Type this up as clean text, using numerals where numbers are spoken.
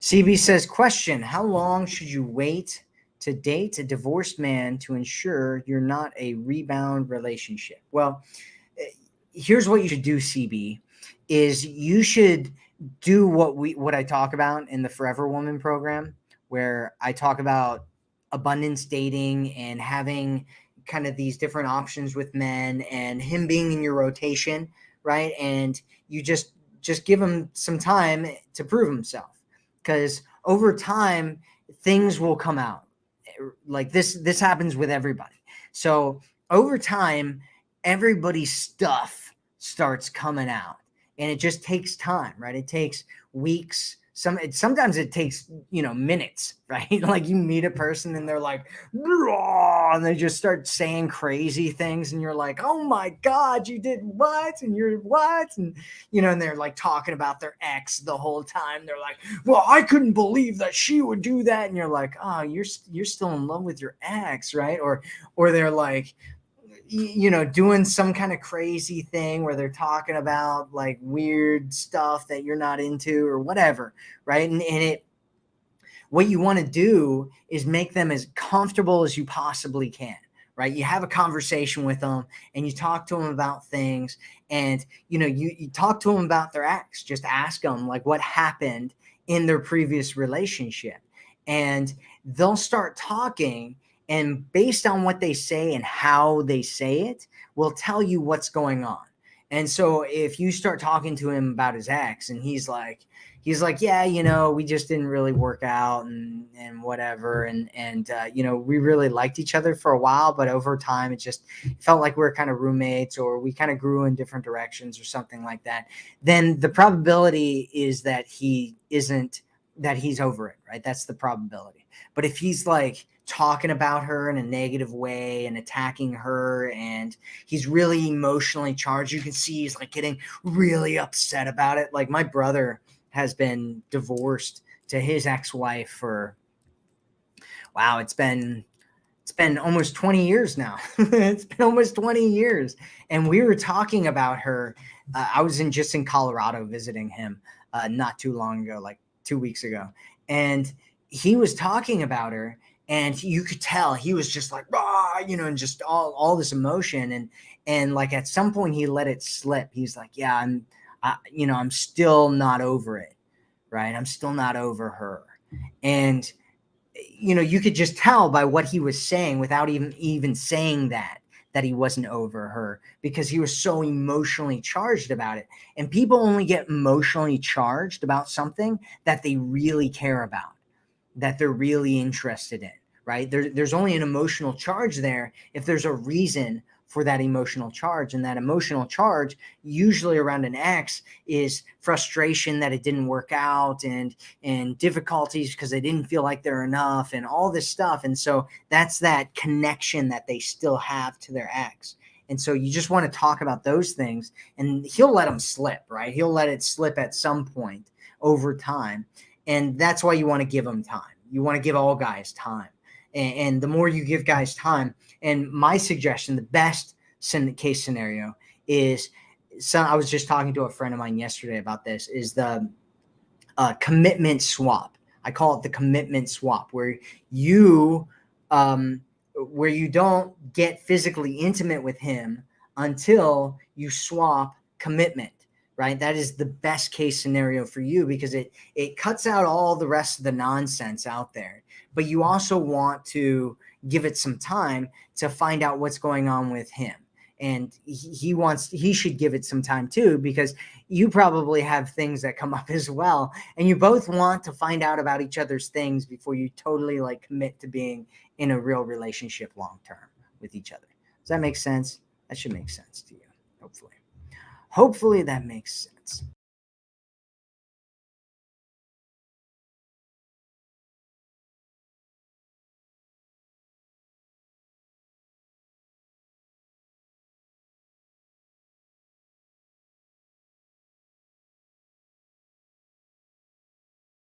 CB says, question, how long should you wait to date a divorced man to ensure you're not a rebound relationship? Well, here's what you should do, CB, is you should do what I talk about in the Forever Woman program, where I talk about abundance dating and having kind of these different options with men and him being in your rotation, right? And you just give him some time to prove himself, because over time things will come out. Like this happens with everybody. So over time everybody's stuff starts coming out, and it just takes time, right? It takes weeks. Sometimes it takes minutes, right? Like you meet a person and they're like, and they just start saying crazy things, and you're like, oh my god, you did what? And you're what? And and they're like talking about their ex the whole time. They're like, well, I couldn't believe that she would do that. And you're like, oh, you're still in love with your ex, right? Or they're like, doing some kind of crazy thing where they're talking about like weird stuff that you're not into or whatever, right? And what you want to do is make them as comfortable as you possibly can, right? You have a conversation with them and you talk to them about things, and you talk to them about their ex. Just ask them like what happened in their previous relationship, and they'll start talking, and based on what they say and how they say it will tell you what's going on. And so if you start talking to him about his ex and he's like, yeah, we just didn't really work out and whatever, and we really liked each other for a while, but over time it just felt like we were kind of roommates, or we kind of grew in different directions or something like that, then the probability is that he's over it, right? That's the probability. But if he's like talking about her in a negative way and attacking her, and he's really emotionally charged, you can see he's like getting really upset about it. Like my brother has been divorced to his ex-wife for, wow, it's been almost 20 years now. It's been almost 20 years. And we were talking about her. I was just in Colorado visiting him not too long ago, like 2 weeks ago. And he was talking about her, and you could tell he was just like, and just all this emotion. And like at some point he let it slip. He's like, yeah, I'm still not over it. Right. I'm still not over her. And, you could just tell by what he was saying without even saying that he wasn't over her, because he was so emotionally charged about it. And people only get emotionally charged about something that they really care about, that they're really interested in, right? There's only an emotional charge there if there's a reason for that emotional charge. And that emotional charge, usually around an ex, is frustration that it didn't work out, and difficulties because they didn't feel like they're enough, and all this stuff. And so that's that connection that they still have to their ex. And so you just want to talk about those things, and he'll let them slip, right? He'll let it slip at some point over time. And that's why you want to give them time. You want to give all guys time. And the more you give guys time, and my suggestion, the best case scenario is, I was just talking to a friend of mine yesterday about this, is the commitment swap. I call it the commitment swap, where you don't get physically intimate with him until you swap commitment. Right? That is the best case scenario for you, because it cuts out all the rest of the nonsense out there. But you also want to give it some time to find out what's going on with him. And he should give it some time too, because you probably have things that come up as well. And you both want to find out about each other's things before you totally like commit to being in a real relationship long-term with each other. Does that make sense? That should make sense to you, hopefully. Hopefully that makes sense.